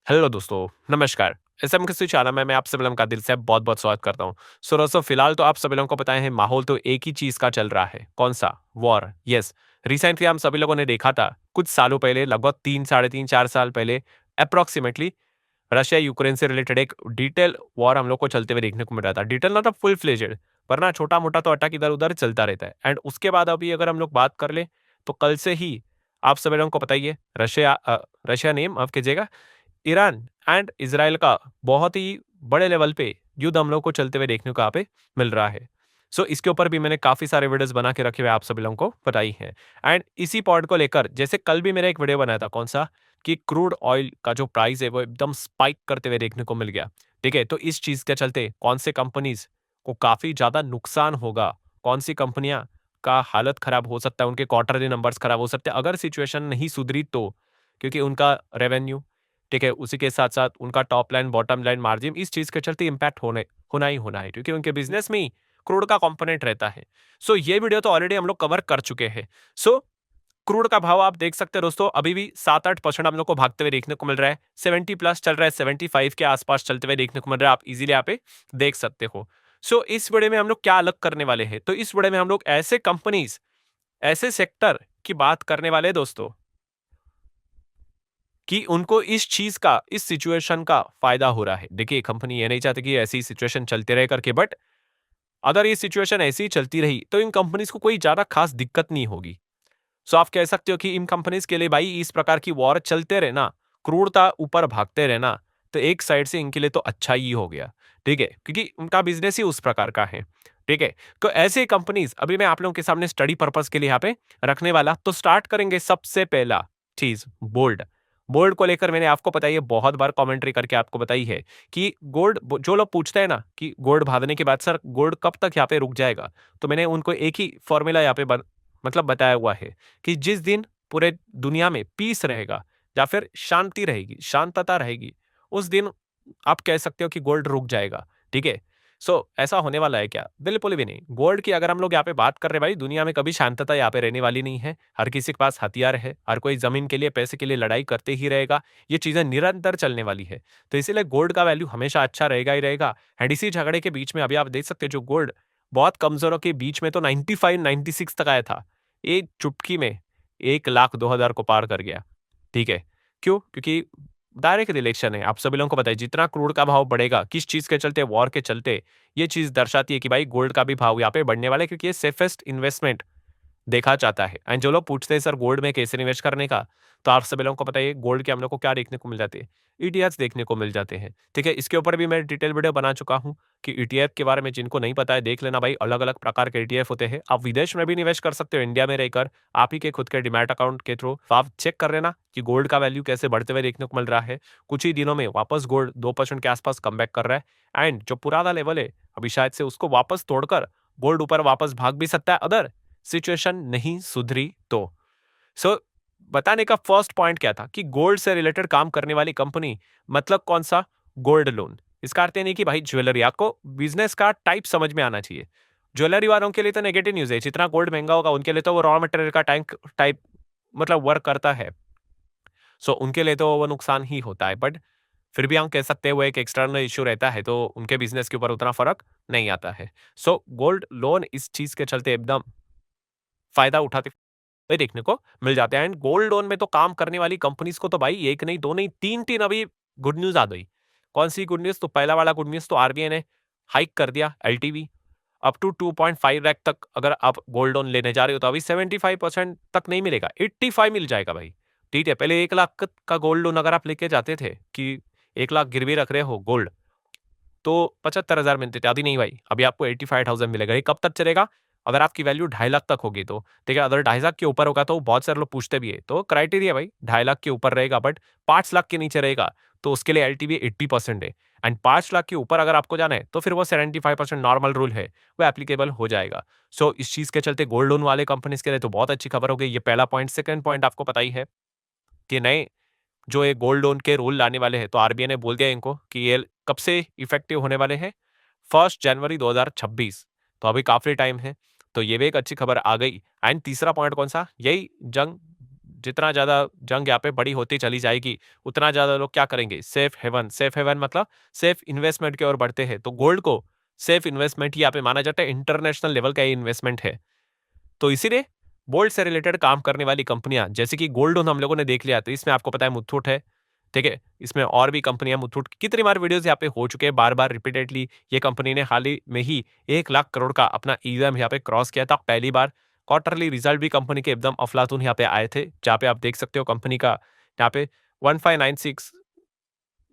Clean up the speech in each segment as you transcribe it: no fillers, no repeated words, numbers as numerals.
Hello दोस्तों, नमस्कार। SM किसी चैनल में मैं आप सभी लोगों का दिल से बहुत-बहुत स्वागत करता हूँ। सो दोस्तों फिलहाल तो आप सभी लोगों को पता है माहौल तो एक ही चीज़ का चल रहा है, कौन-सा? वॉर। यस, रिसेंटली हम सभी लोगों ने देखा था, कुछ सालों पहले लगभग 3 साढ़े 3 4 साल पहले एप्रोक्सिमेटली रशिया यूक्रेन से रिलेटेड एक डिटेल वॉर हम लोग को चलते हुए देखने को मिल रहा था। डिटेल ना था फुल फ्लेजेड, पर ना छोटा-मोटा तो अटैक इधर-उधर चलता रहता है। एंड उसके बाद अभी अगर हम लोग बात कर लें, तो कल से ही आप सभी लोगों को पता ही है रशिया नहीं माफ़ कीजिएगा, ईरान एंड इज़राइल का बहुत ही बड़े लेवल पे युद्ध हम लोग को चलते हुए देखने को यहाँ पे मिल रहा है। सो इसके ऊपर भी मैंने काफ़ी सारे वीडियोज़ बना के रखे हुए आप सभी लोगों को पता ही है। एंड इसी पॉइंट को लेकर जैसे कल भी मैंने एक वीडियो बनाया था कौन-सा कि क्रूड ऑयल का जो प्राइस है वो एकदम स्पाइक करते हुए देखने को मिल गया। ठीक है? तो इस चीज़ के चलते कौन से कंपनीज़ को काफ़ी ज़्यादा नुकसान होगा, कौन सी कंपनियाँ का हालत खराब हो सकता है, उनके क्वार्टरली नंबर्स खराब हो सकते हैं अगर सिचुएशन नहीं सुधरी तो। क्योंकि उनका रेवेन्यू ठीक है, उसी के साथ-साथ उनका top line, bottom line margin इस चीज़ के चलते इम्पैक्ट होना ही होना है क्योंकि उनके बिज़नेस में ही क्रूड का कंपोनेंट रहता है। सो ये वीडियो तो ऑलरेडी हम लोग कवर कर चुके हैं। सो क्रूड का भाव आप देख सकते हैं दोस्तों अभी भी 7-8% हम लोग को भागते हुए देखने को मिल रहा है। 70 प्लस चल रहा है, 75 के आस-पास चलते हुए देखने को मिल रहा है। आप इज़िली यहाँ पे देख सकते हो। सो इस वीडियो में हम लोग क्या अलग करने वाले हैं? तो इस वीडियो में हम लोग ऐसे कंपनीज़, ऐसे सेक्टर की बात करने वाले हैं दोस्तों कि उनको इस चीज़ का, इस सिचुएशन का फ़ायदा हो रहा है। देखिए, कंपनी ये नहीं चाहती कि ऐसी सिचुएशन चलते रहे करके बट अगर ये सिचुएशन ऐसी ही चलती रही, तो इन कंपनीज़ को कोई ज़्यादा ख़ास दिक्कत नहीं होगी। सो आप कह सकते हो कि इन कंपनीज़ के लिए भाई इस प्रकार की वॉर चलते रहे ना, क्रूरता ऊपर भागते रहे ना, तो एक साइड से इनके लिए तो अच्छा ही हो गया, ठीक है? क्योंकि उनका बिज़नेस ही उस प्रकार का है, ठीक है? तो ऐसे कंपनीज़ अभी मैं आप लोगों के सामने स्टडी पर्पज़ के लिए यहाँ पे रखने वाला, तो स्टार्ट करेंगे सबसे पहला चीज़ बोल्ड। गोल्ड को लेकर मैंने आपको पता ही है बहुत बार कमेंट्री करके आपको बताई है कि गोल्ड जो लोग पूछते हैं ना कि गोल्ड भागने के बाद सर गोल्ड कब तक यहाँ पे रुक जाएगा, तो मैंने उनको एक ही फॉर्मूला यहाँ पे मतलब बताया हुआ है कि जिस दिन पूरे दुनिया में पीस रहेगा या फिर शांति रहेगी, शांतता रहेगी, उस दिन आप कह सकते हो कि गोल्ड रुक जाएगा, ठीक है? ऐसा होने वाला है क्या? बिल्कुल भी नहीं। गोल्ड की अगर हम लोग यहाँ पे बात कर रहे हैं भाई, दुनिया में कभी शांतता यहाँ पे रहने वाली नहीं है। हर किसी के पास हथियार है, हर कोई ज़मीन के लिए, पैसे के लिए लड़ाई करते ही रहेगा। ये चीज़ें निरंतर चलने वाली है। तो इसीलिए गोल्ड का वैल्यू हमेशा अच्छा रहेगा ही रहेगा। एंड इसी झगड़े के बीच में अभी आप देख सकते हो जो गोल्ड बहुत कमज़ोरों के बीच में तो 95, 96 तक आया था। एक चुटकी में 1,02,000 को पार कर गया। ठीक है? क्यों? क्योंकि डायरेक्ट रिलेशन है। आप सभी लोगों को पता है जितना क्रूड का भाव बढ़ेगा, किस चीज़ के चलते, वॉर के चलते, ये चीज़ दर्शाती है कि भाई गोल्ड का भी भाव यहाँ पे बढ़ने वाला है क्योंकि ये सेफेस्ट इन्वेस्टमेंट देखा जाता है। एंड जो लोग पूछते हैं सर गोल्ड में कैसे निवेश करने का, तो आप सभी लोगों को पता है गोल्ड के हम लोग को क्या देखने को मिल जाते हैं, ईटीएफ्स देखने को मिल जाते हैं। ठीक है, इसके ऊपर भी मैं डिटेल वीडियो बना चुका हूँ कि ईटीएफ के बारे में जिनको नहीं पता है देख लेना भाई, अलग अलग प्रकार के ईटीएफ होते हैं। आप विदेश में भी निवेश कर सकते हो इंडिया में रहकर, आप ही के खुद के डिमैट अकाउंट के थ्रू। तो आप चेक कर लेना कि गोल्ड का वैल्यू कैसे बढ़ते हुए देखने को मिल रहा है। कुछ ही दिनों में वापस गोल्ड 2% के आसपास कम के कर रहा है एंड जो पुराना लेवल है अभी शायद से उसको वापस तोड़कर गोल्ड ऊपर वापस भाग भी सकता है अदर सिचुएशन नहीं सुधरी तो। सो बताने का फर्स्ट पॉइंट क्या था कि गोल्ड से रिलेटेड काम करने वाली कंपनी, मतलब कौन सा? Gold loan. इसका अर्थ ये नहीं कि भाई ज्वेलरी, आपको बिजनेस का टाइप समझ में आना चाहिए। ज्वेलरी वालों के लिए तो नेगेटिव न्यूज है, जितना गोल्ड महंगा होगा उनके लिए तो वो रॉ मटेरियल का टैंक टाइप मतलब वर्क करता है। उनके लिए तो वो नुकसान ही होता है बट फिर भी हम कह सकते हैं वो एक एक्सटर्नल इश्यू रहता है तो उनके बिजनेस के ऊपर उतना फर्क नहीं आता है। गोल्ड लोन इस चीज के चलते एकदम फायदा उठाते हुए देखने को मिल जाते हैं। एंड गोल्ड लोन में तो काम करने वाली कंपनीज को तो भाई एक नहीं, दो नहीं, तीन तीन अभी गुड न्यूज आ गई। कौन सी गुड न्यूज? तो पहला वाला गुड न्यूज तो आरबीआई ने हाइक कर दिया एलटीवी अप टू 2.5 लाख तक। अगर आप गोल्ड लोन लेने जा रहे हो तो अभी 75% तक नहीं मिलेगा, 85 मिल जाएगा भाई। ठीक है, पहले 1 लाख का गोल्ड लोन अगर आप लेके जाते थे कि 1 लाख गिरवी रख रहे हो गोल्ड, तो 75,000 मिलते थे। अभी नहीं भाई, अभी आपको 85,000 मिलेगा। ये कब तक चलेगा? अगर आपकी वैल्यू 2.5 लाख तक होगी तो। ठीक है, अगर 2.5 लाख के ऊपर होगा तो बहुत सारे लोग पूछते भी है, तो क्राइटेरिया भाई 2.5 लाख के ऊपर रहेगा बट 5 लाख के नीचे रहेगा तो उसके लिए एलटीवी 80% है। एंड 5 लाख के ऊपर अगर आपको जाना है तो फिर वो 75% नॉर्मल रूल है, वो एप्लीकेबल हो जाएगा। इस चीज के चलते गोल्ड लोन वाले कंपनीज के लिए तो बहुत अच्छी खबर हो गई। ये पहला पॉइंट। सेकंड पॉइंट आपको पता ही है कि नए जो ये गोल्ड लोन के रूल लाने वाले हैं, तो आरबीआई ने बोल दिया इनको कि ये कब से इफेक्टिव होने वाले हैं? 1 जनवरी 2026। तो अभी काफ़ी टाइम है, तो ये भी एक अच्छी खबर आ गई। एंड तीसरा पॉइंट कौन-सा? यही जंग जितना ज़्यादा जंग यहाँ पे बड़ी होती चली जाएगी, उतना ज़्यादा लोग क्या करेंगे, सेफ हेवन मतलब सेफ इन्वेस्टमेंट की ओर बढ़ते हैं। तो गोल्ड को सेफ इन्वेस्टमेंट ही यहाँ पे माना जाता है, इंटरनेशनल लेवल का ये इन्वेस्टमेंट है। तो इसीलिए गोल्ड से रिलेटेड काम करने वाली कंपनियां, जैसे कि गोल्ड लोन हम लोगों ने देख लिया, तो इसमें आपको पता है मुथूट है, ठीक है। इसमें और भी कंपनियां, मुथूट कितनी बार वीडियोस यहाँ पे हो चुके हैं, बार बार रिपीटेडली। ये कंपनी ने हाल ही में ही 1 लाख करोड़ का अपना ईएम यहाँ पे क्रॉस किया था पहली बार। क्वार्टरली रिजल्ट भी कंपनी के एकदम अफलातून यहाँ पे आए थे, जहाँ पे आप देख सकते हो कंपनी का यहाँ पे 1596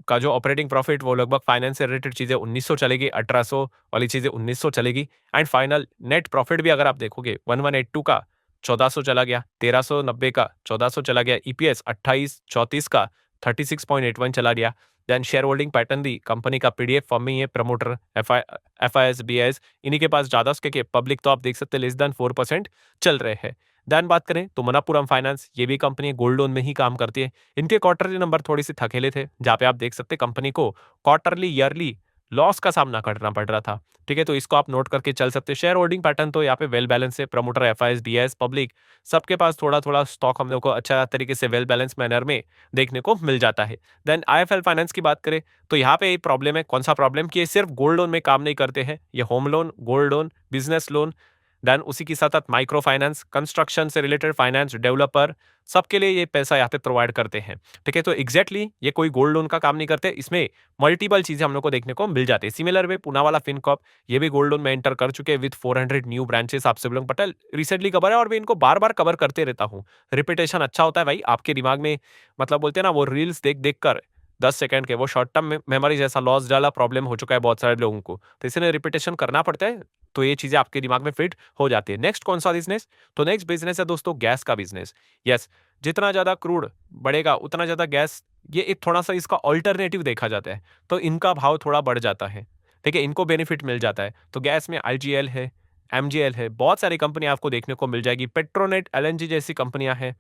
का जो ऑपरेटिंग प्रॉफिट, वो लगभग फाइनेंस से रिलेटेड चीजें 1900 चलेगी, 1800 वाली चीजें 1900 चलेगी। एंड फाइनल नेट प्रॉफिट भी अगर आप देखोगे 1182 का 1400 चला गया, 1390 का 1400 चला गया, ईपीएस 2834 का 36.81 चला गया। देन शेयर होल्डिंग पैटर्न भी कंपनी का पीडीएफ फॉर्म में ही है, प्रमोटर एफआईएस बीआईएस इन्हीं के पास ज्यादा, उसके पब्लिक तो आप देख सकते हैं लेस देन 4% चल रहे हैं। देन बात करें तो मनापुरम फाइनेंस, ये भी कंपनी गोल्ड लोन में ही काम करती है। इनके क्वार्टरली नंबर थोड़ी सी थकेले थे, जहां पे आप देख सकते कंपनी को क्वार्टरली ईयरली लॉस का सामना करना पड़ रहा था, ठीक है। तो इसको आप नोट करके चल सकते हैं। शेयर होल्डिंग पैटर्न तो यहाँ पे वेल बैलेंस है, प्रमोटर एफआईएस बीआईएस पब्लिक सबके पास थोड़ा थोड़ा स्टॉक हम लोग को अच्छा तरीके से वेल बैलेंस मैनर में देखने को मिल जाता है। देन आईएफएल फाइनेंस की बात करें तो यहाँ पे प्रॉब्लम है, कौन सा प्रॉब्लम, कि ये सिर्फ गोल्ड लोन में काम नहीं करते हैं, ये home loan, gold loan, business loan, then उसी के साथ साथ माइक्रो फाइनेंस, कंस्ट्रक्शन से रिलेटेड फाइनेंस, डेवलपर, सबके लिए ये पैसा यहाँ पे प्रोवाइड करते हैं, ठीक है। तो एग्जैक्टली ये कोई गोल्ड लोन का काम नहीं करते, इसमें मल्टीपल चीजें हम लोग को देखने को मिल जाती है। सिमिलर वे पूना वाला फिनकॉर्प, ये भी गोल्ड लोन में एंटर कर चुके हैं विद 400 न्यू ब्रांचेस। आप सब लोग पता है रिसेंटली कवर है, और मैं इनको बार बार कवर करते रहता हूँ। रिपीटेशन अच्छा होता है भाई आपके दिमाग में, मतलब बोलते हैं ना वो रील्स देख देख कर 10 सेकंड के वो शॉर्ट टर्म मेमोरी जैसा लॉस डाला प्रॉब्लम हो चुका है बहुत सारे लोगों को, तो इसलिए रिपीटेशन करना पड़ता है, तो ये चीजें आपके दिमाग में फिट हो जाती है। नेक्स्ट कौन सा बिजनेस, तो नेक्स्ट बिजनेस है दोस्तों गैस का बिजनेस। यस, जितना ज्यादा क्रूड बढ़ेगा उतना ज्यादा गैस, ये एक थोड़ा सा इसका ऑल्टरनेटिव देखा जाता है, तो इनका भाव थोड़ा बढ़ जाता है, ठीक है, इनको बेनिफिट मिल जाता है। तो गैस में आईजीएल है, एमजीएल है, बहुत सारी कंपनियां आपको देखने को मिल जाएगी, पेट्रोनेट एलएनजी जैसी कंपनियां हैं,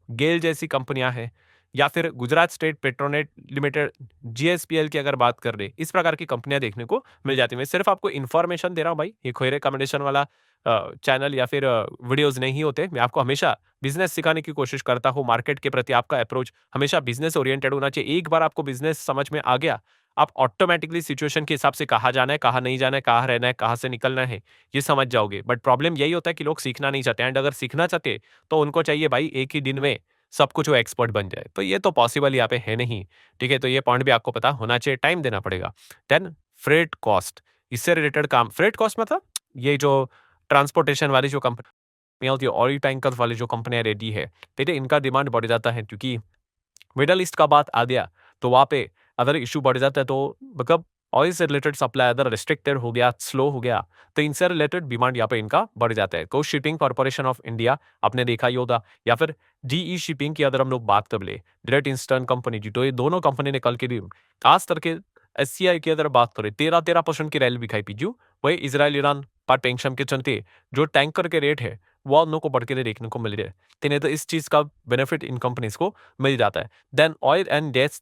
गेल जैसी कंपनियां हैं, या फिर Gujarat state Petronet limited GSPL की अगर बात कर ले, इस प्रकार की कंपनियां देखने को मिल जाती है। मैं सिर्फ आपको इन्फॉर्मेशन दे रहा हूं भाई, ये कोई रिकमेंडेशन वाला चैनल या फिर वीडियोस नहीं होते। मैं आपको हमेशा बिजनेस सिखाने की कोशिश करता हूँ। मार्केट के प्रति आपका अप्रोच हमेशा बिजनेस ओरिएंटेड होना चाहिए। एक बार आपको बिजनेस समझ में आ गया, आप ऑटोमेटिकली सिचुएशन के हिसाब से कहाँ जाना है, कहाँ नहीं जाना है, कहाँ रहना है, कहाँ से निकलना है, ये समझ जाओगे। बट प्रॉब्लम यही होता है कि लोग सीखना नहीं चाहते, एंड अगर सीखना चाहते तो उनको चाहिए भाई एक ही दिन में सब कुछ वो एक्सपर्ट बन जाए, तो ये तो पॉसिबल यहाँ पे है नहीं, ठीक है। तो ये पॉइंट भी आपको पता होना चाहिए, टाइम देना पड़ेगा। देन फ्रेट कॉस्ट, इससे रिलेटेड काम, फ्रेट कॉस्ट मतलब ये जो ट्रांसपोर्टेशन वाली जो कंपनी होती है, ऑयल टैंकर वाली जो कंपनियां रेडी है, ठीक है, इनका डिमांड बढ़ जाता है, क्योंकि मिडल ईस्ट का बात आ गया तो वहाँ पे अगर इशू बढ़ जाता है, तो मतलब ऑयल से रिलेटेड सप्लाई अगर रिस्ट्रिक्टेड हो गया, स्लो हो गया, तो इनसे रिलेटेड डिमांड यहाँ पे इनका बढ़ जाता है। Coast shipping corporation of India आपने देखा ही होगा, या फिर डीई शिपिंग की अगर हम लोग बात कर ले, ग्रेट ईस्टर्न कंपनी जी, तो ये दोनों कंपनी ने कल के दिन खास करके एससीआई की अगर बात करें 13% की रैली दिखाई पीजू, वही इसराइल ईरान पर टेंशन के चलते जो टैंकर के रेट है वो हम लोग को बढ़ के देखने को मिल रहे हैं। नहीं तो इस चीज का बेनिफिट इन कंपनीज को मिल जाता है। Then oil and gas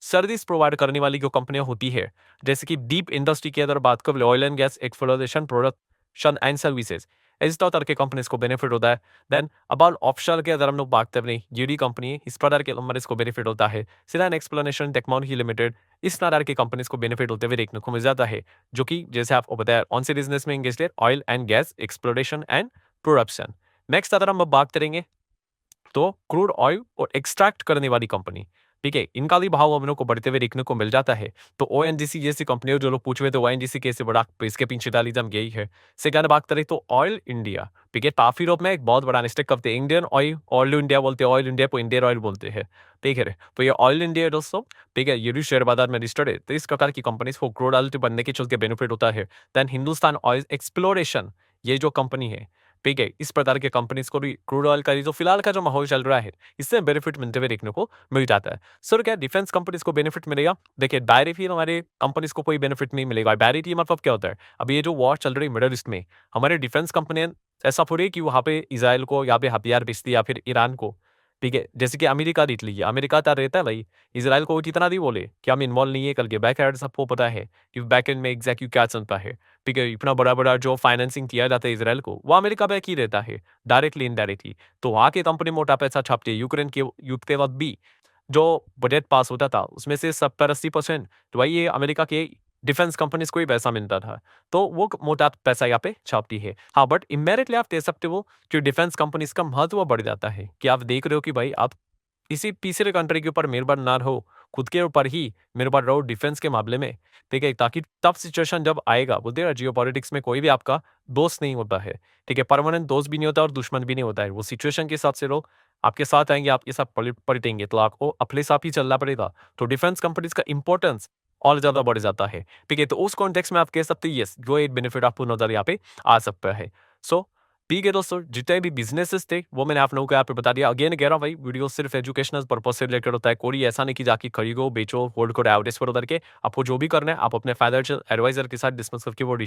service provide करने वाली जो कंपनियां होती है, जैसे कि डीप इंडस्ट्री की अगर बात कर, oil and gas exploration, production and services, इस तरह के कंपनीज को बेनिफिट होता है। देन अबाउट ऑफशोर के अगर हम लोग बात करें, यूडी कंपनी, इस प्रकार के कंपनीज को बेनिफिट होता है। सिलान एक्सप्लेनेशन टेक्नोलॉजी लिमिटेड, इस तरह की कंपनीज को बेनिफिट होते हुए देखने को मिल जाता है, जो कि जैसे आपको बताया ऑन सी बिजनेस में एंगेज है, oil and gas exploration and production. Next अगर हम बात करेंगे तो क्रूड ऑयल और एक्सट्रैक्ट करने वाली कंपनी, ठीक है, इनका भी भाव हम लोग को बढ़ते हुए देखने को मिल जाता है। तो ओएनजीसी जैसी कंपनी, जो लोग पूछ रहे थे ओएनजीसी कैसे बढ़ा, तो इसके पीछे डालिज्म यही है। सेकंड बात करें तो ऑयल इंडिया, ठीक है, काफी यूरोप में एक बहुत बड़ा मिस्टेक करते हैं, इंडियन ऑयल ऑयल इंडिया बोलते हैं, ऑयल इंडिया को इंडियन ऑयल बोलते हैं, ठीक है। तो ये ऑयल इंडिया दोस्तों, ठीक है, ये भी शेयर बाजार में लिस्टेड है। तो इस प्रकार की कंपनीज को क्रूड ऑयल बनने के चलते बेनिफिट होता है। देन हिंदुस्तान ऑयल एक्सप्लोरेशन, ये जो कंपनी है, ठीक है, इस प्रकार के कंपनीज को भी क्रूड ऑयल का जो फिलहाल का जो माहौल चल रहा है, इससे बेनिफिट मिलते हुए देखने को मिल जाता है। सर क्या डिफेंस कंपनीज को बेनिफिट मिलेगा? देखिए डायरेक्टली हमारे कंपनीज को कोई बेनिफिट नहीं मिलेगा। डायरेक्टली मतलब क्या होता है, अभी ये जो वॉर चल रही है मिडल ईस्ट में, हमारे डिफेंस कंपनी ऐसा थोड़ी है कि वहाँ पे इसराइल को यहाँ पे हथियार बेचती है या फिर ईरान को, ठीक है, जैसे कि अमेरिका देख लीजिए, अमेरिका तो रहता है भाई, इज़राइल को कितना भी बोले कि हम इन्वॉल्व नहीं है करके, बैक एंड सबको पता है कि बैक एंड में एग्जैक्टली क्या चलता है। ठीक है, इतना बड़ा-बड़ा जो फाइनेंसिंग किया जाता है इज़राइल को, वो अमेरिका बैक ही रहता है, डायरेक्टली, इनडायरेक्टली। तो वहाँ की कंपनी मोटा पैसा छापती है, यूक्रेन के युद्ध के वक़्त भी जो बजट पास होता था, उसमें से 70-80% तो भाई ये अमेरिका के डिफेंस कंपनीज़ को ही पैसा मिलता था। तो वो मोटा पैसा यहाँ पे छापती है। हाँ, बट इनडायरेक्टली आप कह सकते हो कि डिफेंस कंपनीज़ का महत्व बढ़ जाता है, कि आप देख रहे हो कि भाई आप किसी तीसरे कंट्री के ऊपर निर्भर ना रहो, खुद के ऊपर ही निर्भर रहो डिफेंस के मामले में, ठीक है? ताकि टफ सिचुएशन जब आएगा, बोलते हैं ना जियोपॉलिटिक्स में कोई भी आपका दोस्त नहीं होता है, ठीक है? परमानेंट दोस्त भी नहीं होता और दुश्मन भी नहीं होता है। वो सिचुएशन के हिसाब से लोग आपके साथ आएँगे, आपके साथ पलटेंगे, तो आपको अपने साथ ही चलना पड़ेगा। तो डिफेंस कंपनीज़ का इम्पोर्टेंस और ज़्यादा बढ़ जाता है, ठीक है? तो उस कॉन्टेक्स्ट में आप कह सकते हैं येस, वो एक बेनिफिट आपको नज़र यहाँ पे आ सकता है। सो ठीक है दोस्तों, जितने भी बिज़नेसेस थे, वो मैंने आप लोगों को यहाँ पे बता दिया। अगेन कह रहा हूँ भाई, वीडियो सिर्फ़ एजुकेशनल पर्पज़ से रिलेटेड होता है। कोई ऐसा नहीं कि जाके खरीदो, बेचो, होल्ड करो, एवरेज करो करके। आपको जो भी करना है, आप अपने फाइनेंशियल एडवाइज़र के साथ डिस्कस करके वो डिसाइड